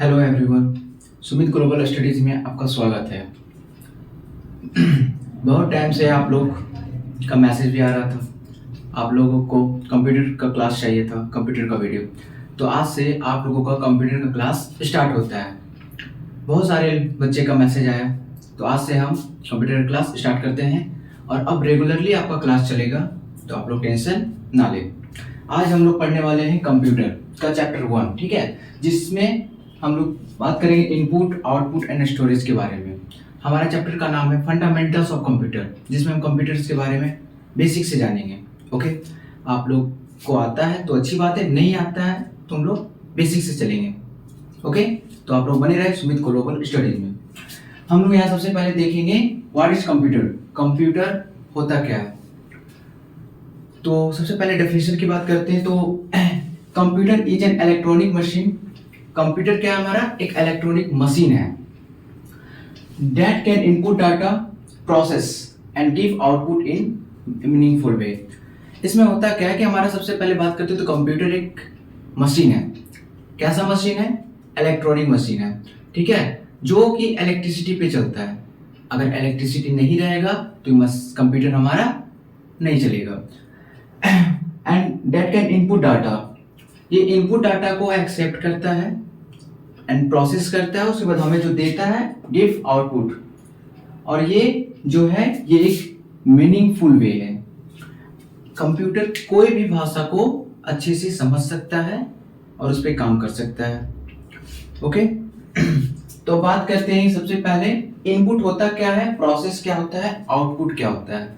Hello everyone, Sumit global studies में आपका स्वागत है। बहुत टाइम से आप लोग का मैसेज भी आ रहा था, आप लोगों को कंप्यूटर का क्लास चाहिए था, कंप्यूटर का वीडियो। तो आज से आप लोगों का कंप्यूटर का क्लास स्टार्ट होता है। बहुत सारे बच्चे का मैसेज आया, तो आज से हम कंप्यूटर क्लास स्टार्ट करते हैं और अब रेगुलरली आपका क्लास चलेगा, तो आप लोग टेंशन ना लें। आज हम लोग पढ़ने वाले हैं कंप्यूटर का चैप्टर 1, ठीक है, जिसमें हम लोग बात करेंगे इनपुट, आउटपुट एंड स्टोरेज के बारे में। हमारा चैप्टर का नाम है फंडामेंटल्स ऑफ कंप्यूटर, जिसमें हम कंप्यूटर्स के बारे में बेसिक से जानेंगे। ओके, आप लोग को आता है तो अच्छी बात है, नहीं आता है तो हम लोग बेसिक से चलेंगे। ओके, तो आप लोग बने रहे सुमित ग्लोबल स्टडीज में। हम लोग यहाँ सबसे पहले देखेंगे व्हाट इज कंप्यूटर, कंप्यूटर होता क्या है। तो सबसे पहले डेफिनेशन की बात करते हैं। तो computer is an electronic machine. Computer क्या है हमारा? एक इलेक्ट्रॉनिक मशीन है that can input data, process and give output in meaningful way। इसमें होता क्या है कि हमारा सबसे पहले बात करते हैं तो कंप्यूटर एक मशीन है। कैसा मशीन है? इलेक्ट्रॉनिक मशीन है, ठीक है, जो कि इलेक्ट्रिसिटी पे चलता है। अगर इलेक्ट्रिसिटी नहीं रहेगा तो कंप्यूटर हमारा नहीं चलेगा। And that can input data, ये इनपुट डाटा को एक्सेप्ट करता है एंड प्रोसेस करता है, उसके बाद हमें जो देता है गिव आउटपुट। और ये जो है ये एक मीनिंगफुल वे है। कंप्यूटर कोई भी भाषा को अच्छे से समझ सकता है और उस पर काम कर सकता है। ओके, तो बात करते हैं सबसे पहले इनपुट होता क्या है, प्रोसेस क्या होता है, आउटपुट क्या होता है।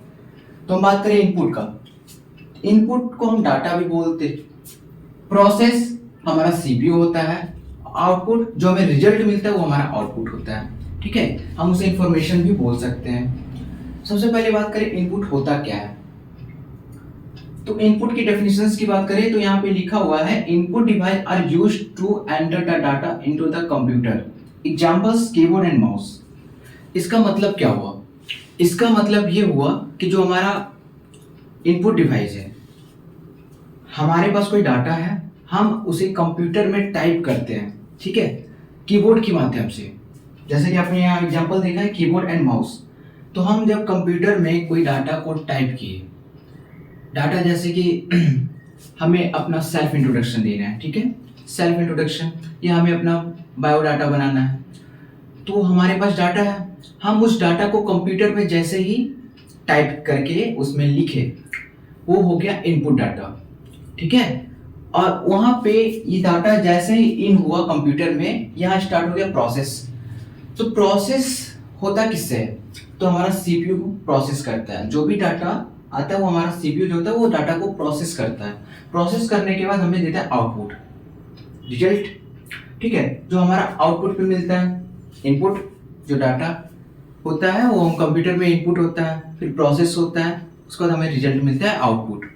तो हम बात करें इनपुट का। इनपुट को हम डाटा भी बोलते, प्रोसेस हमारा सीपीयू होता है, आउटपुट जो हमें रिजल्ट मिलता है वो हमारा आउटपुट होता है, ठीक है, हम उसे इंफॉर्मेशन भी बोल सकते हैं। सबसे पहले बात करें इनपुट होता क्या है। तो इनपुट की डेफिनेशंस की बात करें तो यहाँ पे लिखा हुआ है input device are used to enter the data into the computer, examples keyboard and mouse. इसका मतलब क्या हुआ? इसका मतलब ये हुआ कि जो हमारा इनपुट डिवाइस है, हमारे पास कोई डाटा है, हम उसे कंप्यूटर में टाइप करते हैं, ठीक है, कीबोर्ड के माध्यम से। जैसे कि आपने यहाँ एग्जांपल देखा है कीबोर्ड एंड माउस। तो हम जब कंप्यूटर में कोई डाटा को टाइप किए, डाटा जैसे कि हमें अपना सेल्फ इंट्रोडक्शन देना है, ठीक है, सेल्फ इंट्रोडक्शन, या हमें अपना बायोडाटा बनाना है, तो हमारे पास डाटा है, हम उस डाटा को कंप्यूटर में जैसे ही टाइप करके उसमें लिखे, वो हो गया इनपुट डाटा, ठीक है। और वहां पे ये डाटा जैसे ही इन हुआ कंप्यूटर में, यहाँ स्टार्ट हो गया प्रोसेस। तो प्रोसेस होता किससे है? तो हमारा सीपीयू प्रोसेस करता है, जो भी डाटा आता है वो हमारा सीपीयू जो होता है वो डाटा को प्रोसेस करता है। प्रोसेस करने के बाद हमें देता है आउटपुट, रिजल्ट, ठीक है, जो हमारा आउटपुट पे मिलता है। इनपुट जो डाटा होता है वो हम कंप्यूटर में इनपुट होता है, फिर प्रोसेस होता है, उसके बाद हमें रिजल्ट मिलता है आउटपुट।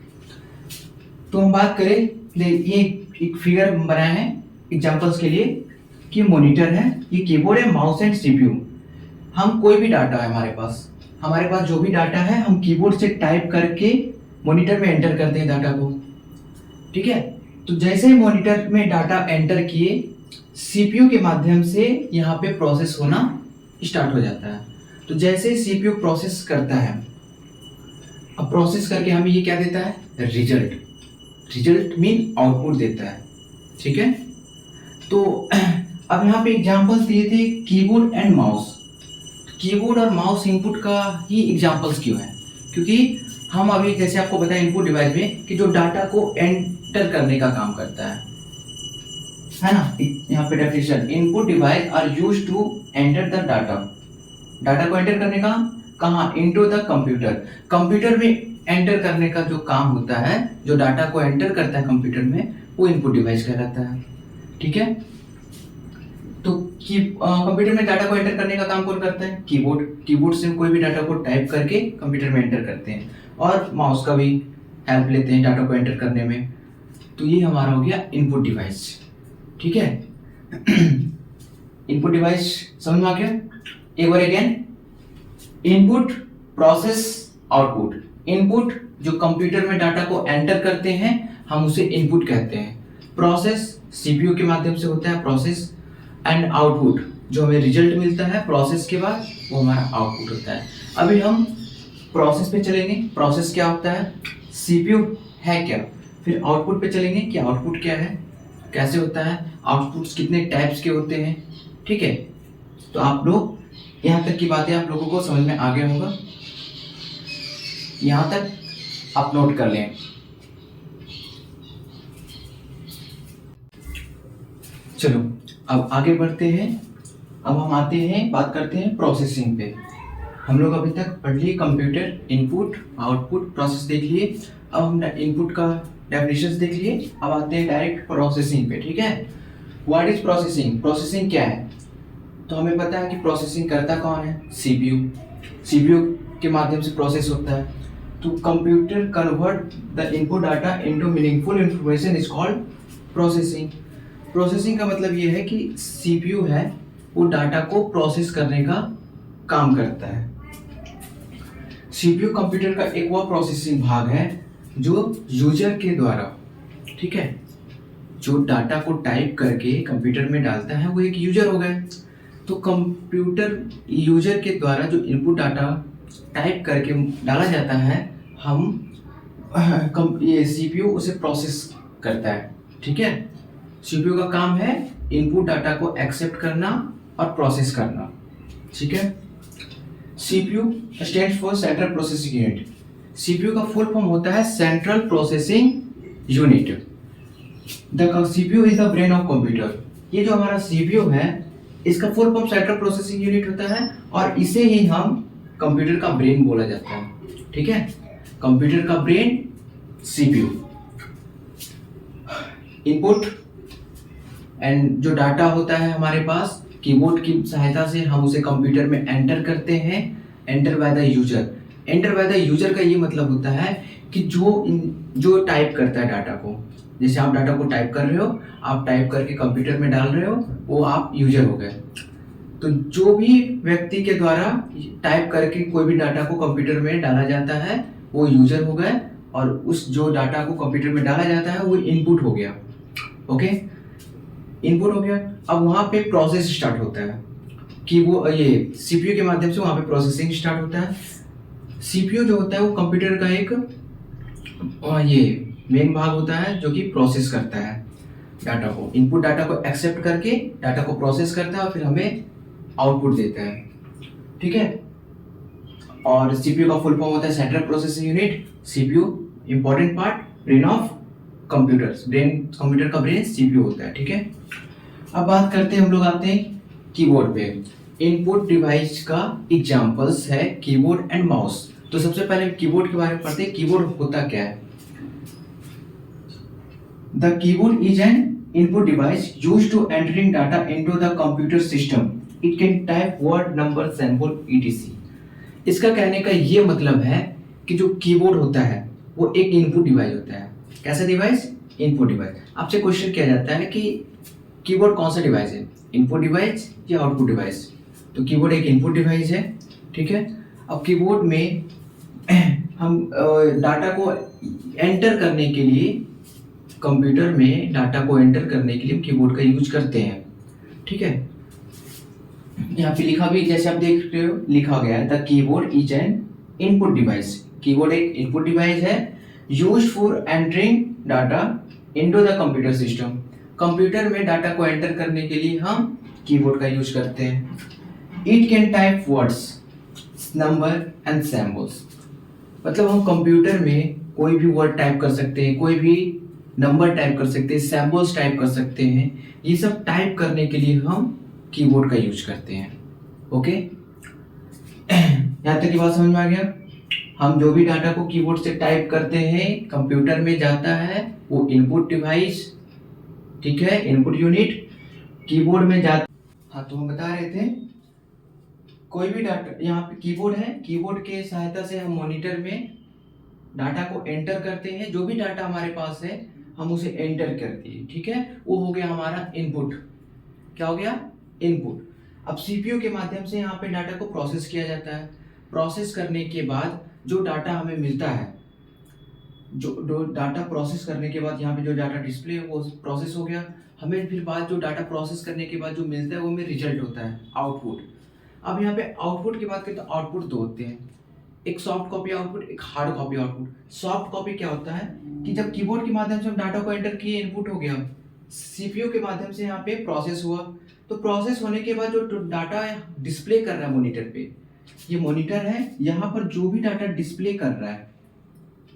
तो हम बात करें, ये एक फिगर बनाया है एग्जांपल्स के लिए कि मॉनिटर है, ये कीबोर्ड है, माउस एंड सीपीयू। हम कोई भी डाटा है हमारे पास जो भी डाटा है, हम कीबोर्ड से टाइप करके मॉनिटर में एंटर करते हैं डाटा को, ठीक है। तो जैसे ही मॉनिटर में डाटा एंटर किए, सीपीयू के माध्यम से यहाँ पे प्रोसेस होना स्टार्ट हो जाता है। तो जैसे ही सीपीयू प्रोसेस करता है, अब प्रोसेस करके हमें ये क्या देता है? रिजल्ट। रिजल्ट मीन आउटपुट देता है, ठीक है। तो अब यहाँ पे एग्जांपल्स दिए थे कीबोर्ड एंड माउस। कीबोर्ड और माउस इनपुट का ही एग्जांपल्स क्यों है? क्योंकि हम अभी जैसे आपको बताया इनपुट डिवाइस में कि जो डाटा को एंटर करने का काम करता है ना। यहाँ पे definition input device are used to enter the data, data को एंटर करने का कहाँ? Into the computer. कंप्यूटर में एंटर करने का जो काम होता है, जो डाटा को एंटर करता है कंप्यूटर में, वो इनपुट डिवाइस कहलाता है, ठीक है। तो कंप्यूटर में डाटा को एंटर करने का काम कौन करता है? कीबोर्ड। कीबोर्ड से हम कोई भी डाटा को टाइप करके कंप्यूटर में एंटर करते हैं, और माउस का भी हेल्प लेते हैं डाटा को एंटर करने में। तो ये हमारा हो गया इनपुट डिवाइस, ठीक है। इनपुट डिवाइस समझ में आ गया? एक बार again, input, process, output. Input जो कंप्यूटर में डाटा को एंटर करते हैं, हम उसे इनपुट कहते हैं। प्रोसेस सीपीयू के माध्यम से होता है प्रोसेस, एंड आउटपुट, जो हमें रिजल्ट मिलता है प्रोसेस के बाद, वो हमारा आउटपुट होता है। अभी हम प्रोसेस पे चलेंगे, प्रोसेस क्या होता है, सीपीयू है क्या, फिर आउटपुट पे चलेंगे कि आउटपुट क्या है, कैसे होता है, आउटपुट्स कितने टाइप्स के होते हैं। ठीक है, तो आप लोग यहाँ तक की बातें आप लोगों को समझ में आ गया होगा, यहाँ तक आप नोट कर लें। चलो अब आगे बढ़ते हैं। अब हम आते हैं, बात करते हैं प्रोसेसिंग पे। हम लोग अभी तक पढ़ लिए कंप्यूटर, इनपुट आउटपुट प्रोसेस देख लिए। अब हम इनपुट का डेफिनेशंस देख लिए, अब आते हैं डायरेक्ट प्रोसेसिंग पे। ठीक है, व्हाट इज प्रोसेसिंग, प्रोसेसिंग क्या है। तो हमें पता है कि प्रोसेसिंग करता कौन है, सीपीयू। सीपीयू के माध्यम से प्रोसेस होता है। तो computer convert the input data into meaningful information is called processing. Processing का मतलब ये है कि सीपीयू है वो डाटा को प्रोसेस करने का काम करता है। सीपीयू कंप्यूटर का एक वो प्रोसेसिंग भाग है जो यूजर के द्वारा, ठीक है, जो डाटा को टाइप करके कंप्यूटर में डालता है वो एक यूजर हो गए। तो कंप्यूटर यूजर के द्वारा जो इनपुट डाटा टाइप करके डाला जाता है, ये सीपीयू उसे प्रोसेस करता है। ठीक है, सीपीयू का काम है इनपुट डाटा को एक्सेप्ट करना और प्रोसेस करना। ठीक है, CPU stands for central processing unit. CPU का फुल फॉर्म होता है central processing unit. The CPU is the brain of computer. ये जो हमारा सीपीयू है इसका full form central processing unit होता है और इसे ही हम कंप्यूटर का ब्रेन बोला जाता है। ठीक है, कंप्यूटर का ब्रेन सीपीयू। इनपुट एंड जो डाटा होता है हमारे पास, कीबोर्ड की सहायता से हम उसे कंप्यूटर में एंटर करते हैं, enter by the user. Enter by the user का ये मतलब होता है कि जो टाइप करता है डाटा को, जैसे आप डाटा को टाइप कर रहे हो, आप टाइप करके कंप्यूटर में डाल रहे हो, वो आप यूजर हो गए। तो जो भी व्यक्ति के द्वारा टाइप करके कोई भी डाटा को कंप्यूटर में डाला जाता है वो यूजर हो गए, और उस जो डाटा को कंप्यूटर में डाला जाता है वो इनपुट हो गया। ओके, इनपुट हो गया। अब वहां पे प्रोसेस स्टार्ट होता है कि वो ये सीपीयू के माध्यम से वहां पे प्रोसेसिंग स्टार्ट होता है। सीपीयू जो होता है वो कंप्यूटर का एक ये मेन भाग होता है जो कि प्रोसेस करता है डाटा को, इनपुट डाटा को एक्सेप्ट करके डाटा को प्रोसेस करता है और फिर हमें आउटपुट देता है। ठीक है, और सीपीयू का फुल फॉर्म होता है central processing unit. CPU important part, brain of computers, brain computer का ब्रेन सीपीयू होता है। ठीक है, अब बात करते हैं, हम लोग आते हैं कीबोर्ड पे। इनपुट डिवाइस का एग्जांपल्स है कीबोर्ड एंड माउस। तो सबसे पहले कीबोर्ड के बारे में पढ़ते हैं। कीबोर्ड होता क्या है? The keyboard is an input device used to entering data into the computer system. It can type word, number, symbol, etc. इसका कहने का ये मतलब है कि जो कीबोर्ड होता है वो एक इनपुट डिवाइस होता है। कैसा डिवाइस? Input device. आपसे क्वेश्चन किया जाता है कि कीबोर्ड कौन सा डिवाइस है, इनपुट डिवाइस या आउटपुट डिवाइस? तो कीबोर्ड एक इनपुट डिवाइस है। ठीक है, अब कीबोर्ड में हम डाटा को एंटर करने के लिए, कंप्यूटर में डाटा को एंटर करने के लिए कीबोर्ड का यूज करते हैं। ठीक है, यहाँ पे लिखा भी, जैसे आप देख रहे हो, लिखा गया है the keyboard is an input device. Keyboard एक इनपुट डिवाइस है used for entering data into the computer system. Computer में डाटा को एंटर करने के लिए हम कीबोर्ड का यूज करते हैं। It can type words, number and symbols. मतलब हम कंप्यूटर में कोई भी वर्ड टाइप कर सकते हैं, कोई भी नंबर टाइप कर सकते हैं, सिंबल्स टाइप कर सकते हैं। ये सब टाइप करने के लिए हम कीबोर्ड का यूज करते हैं। ओके, यहाँ तक की बात समझ में आ गया? हम जो भी डाटा को कीबोर्ड से टाइप करते हैं कंप्यूटर में जाता है, वो इनपुट डिवाइस, ठीक है, इनपुट यूनिट कीबोर्ड में जाता। हाँ, तो हम बता रहे थे कोई भी डाटा, यहाँ पे कीबोर्ड है, कीबोर्ड के सहायता से हम मॉनिटर में डाटा को एंटर करते हैं। जो भी डाटा हमारे पास है हम उसे एंटर करते हैं। ठीक है, वो हो गया हमारा इनपुट। क्या हो गया? इनपुट। अब सीपीयू के माध्यम से यहाँ पे डाटा को प्रोसेस किया जाता है। प्रोसेस करने के बाद जो डाटा हमें मिलता है, जो डाटा प्रोसेस करने के बाद यहाँ पे जो डाटा डिस्प्ले वो प्रोसेस हो गया। हमें फिर बाद जो डाटा प्रोसेस करने के बाद जो मिलता है वो हमें रिजल्ट होता है, आउटपुट। अब यहाँ पे आउटपुट की बात करें तो आउटपुट दो होते हैं, एक सॉफ्ट कॉपी आउटपुट, एक hard copy output. Soft copy क्या होता है कि जब कीबोर्ड के माध्यम से हम डाटा को एंटर किए, इनपुट हो गया, सीपीयू के माध्यम से यहाँ पे प्रोसेस हुआ, तो प्रोसेस होने के बाद जो डाटा डिस्प्ले कर रहा है मॉनिटर पे, ये मॉनिटर है, यहाँ पर जो भी डाटा डिस्प्ले कर रहा है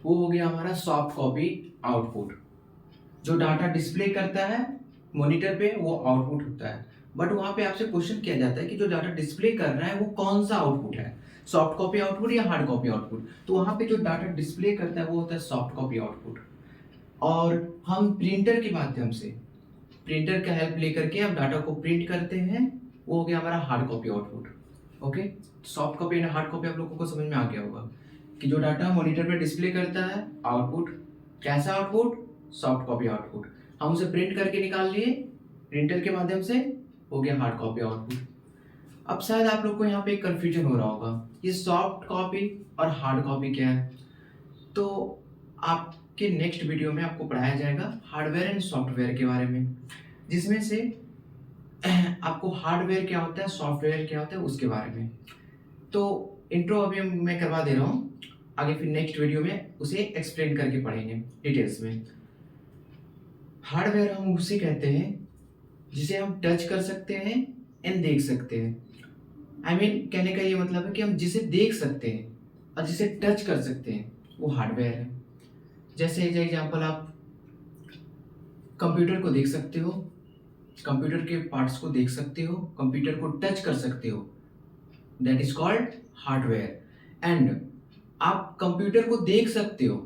वो हो गया हमारा सॉफ्ट कॉपी आउटपुट। जो डाटा डिस्प्ले करता है मॉनिटर पे वो आउटपुट होता है। बट वहां पे आपसे क्वेश्चन किया जाता है कि जो डाटा डिस्प्ले कर रहा है वो कौन सा आउटपुट है, सॉफ्ट कॉपी आउटपुट या हार्ड कॉपी आउटपुट। तो वहां पे जो डाटा डिस्प्ले करता है वो होता है सॉफ्ट कॉपी आउटपुट। और हम प्रिंटर के माध्यम से, प्रिंटर का हेल्प लेकर के हम डाटा को प्रिंट करते हैं, वो हो गया हमारा hard copy output. Okay, soft copy and hard copy आप लोगों को समझ में आ गया होगा कि जो डाटा मॉनिटर पे डिस्प्ले करता है आउटपुट, कैसा आउटपुट, सॉफ्ट कॉपी आउटपुट, हम उसे प्रिंट करके निकाल लिए प्रिंटर के माध्यम से, हो गया हार्ड कॉपी आउटपुट। अब शायद आप लोग को यहाँ पे कंफ्यूजन हो रहा होगा ये सॉफ्ट कॉपी और हार्ड कॉपी क्या है। तो आपके नेक्स्ट वीडियो में आपको पढ़ाया जाएगा हार्डवेयर एंड सॉफ्टवेयर के बारे में, जिसमें से आपको हार्डवेयर क्या होता है, सॉफ्टवेयर क्या होता है, उसके बारे में। तो इंट्रो अभी मैं करवा दे रहा हूँ, आगे फिर नेक्स्ट वीडियो में उसे एक्सप्लेन करके पढ़ेंगे डिटेल्स में। हार्डवेयर हम उसे कहते हैं जिसे हम टच कर सकते हैं एंड देख सकते हैं। कहने का ये मतलब है कि हम जिसे देख सकते हैं और जिसे टच कर सकते हैं वो हार्डवेयर है। जैसे एग्जांपल, आप कंप्यूटर को देख सकते हो, कंप्यूटर के पार्ट्स को देख सकते हो, कंप्यूटर को टच कर सकते हो, that is called hardware. And आप कंप्यूटर को देख सकते हो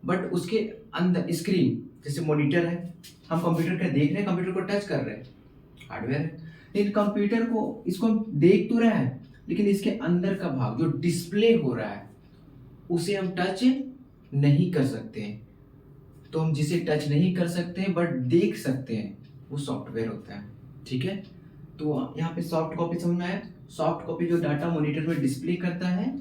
बट उसके अंदर स्क्रीन, जैसे मॉनिटर है, हम कंप्यूटर का देख रहे हैं, कंप्यूटर को टच कर रहे हैं, हार्डवेयर है। लेकिन कंप्यूटर को, इसको हम देख तो रहे हैं लेकिन इसके अंदर का भाग जो डिस्प्ले हो रहा है उसे हम टच नहीं कर सकते हैं। तो हम जिसे टच नहीं कर सकते हैं बट देख सकते हैं वो सॉफ्टवेयर होता है। ठीक है, तो यहाँ पे सॉफ्ट कॉपी समझ में आया। सॉफ्ट कॉपी जो डाटा मॉनिटर में डिस्प्ले करता है,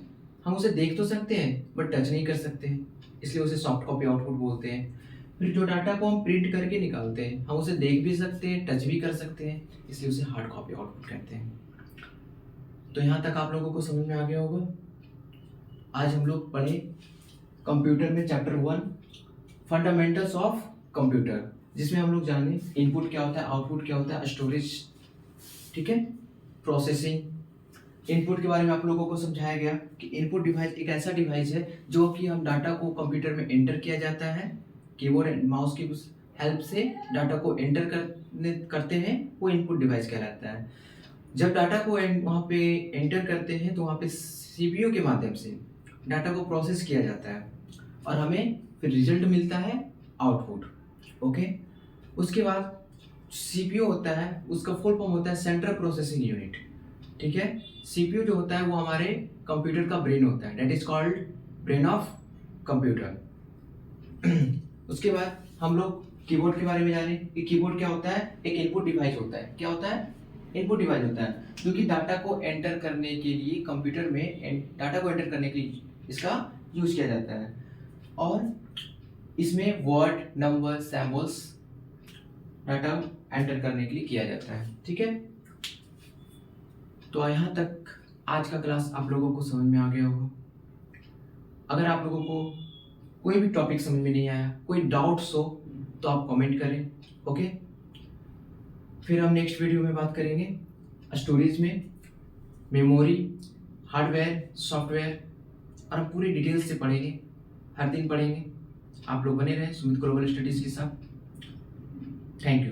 हम उसे देख तो सकते हैं बट टच नहीं कर सकते हैं, इसलिए उसे सॉफ्ट कॉपी आउटपुट बोलते हैं। फिर जो डाटा को हम प्रिंट करके निकालते हैं, हम उसे देख भी सकते हैं, टच भी कर सकते हैं, इसलिए उसे हार्ड कॉपी आउटपुट कहते हैं। तो यहाँ तक आप लोगों को समझ में आ गया होगा। आज हम लोग पढ़े कंप्यूटर में चैप्टर 1 फंडामेंटल्स ऑफ कंप्यूटर, जिसमें हम लोग जाने इनपुट क्या होता है, आउटपुट क्या होता है, स्टोरेज, ठीक है, प्रोसेसिंग। इनपुट के बारे में आप लोगों को समझाया गया कि इनपुट डिवाइस एक ऐसा डिवाइस है जो कि हम डाटा को कंप्यूटर में एंटर किया जाता है, कीबोर्ड एंड माउस की हेल्प से डाटा को एंटर करते हैं, वो इनपुट डिवाइस कहलाता है। जब डाटा को वहाँ पे एंटर करते हैं तो वहाँ पे सीपीयू के माध्यम से डाटा को प्रोसेस किया जाता है और हमें फिर रिजल्ट मिलता है आउटपुट। ओके, उसके बाद सीपीयू होता है, उसका फुल फॉर्म होता है सेंट्रल प्रोसेसिंग यूनिट। ठीक है, सीपीयू जो होता है वो हमारे कंप्यूटर का ब्रेन होता है, that is called brain of computer. उसके बाद हम लोग कीबोर्ड के बारे में जाने कि कीबोर्ड क्या होता है, एक इनपुट डिवाइस होता है। क्या होता है, इनपुट डिवाइस होता है जो कि डाटा को एंटर करने के लिए, कंप्यूटर में डाटा को एंटर करने के लिए इसका यूज किया जाता है। और इसमें word, number, symbols data enter करने के लिए किया जाता है। ठीक है, तो यहाँ तक आज का क्लास आप लोगों को समझ में आ गया होगा। अगर आप लोगों को कोई भी टॉपिक समझ में नहीं आया, कोई डाउट्स हो तो आप कमेंट करें। ओके, फिर हम नेक्स्ट वीडियो में बात करेंगे स्टोरेज में, मेमोरी, हार्डवेयर, सॉफ्टवेयर, और हम पूरी डिटेल्स से पढ़ेंगे, हर दिन पढ़ेंगे। आप लोग बने रहें सुमित ग्लोबल स्टडीज के साथ। Thank you.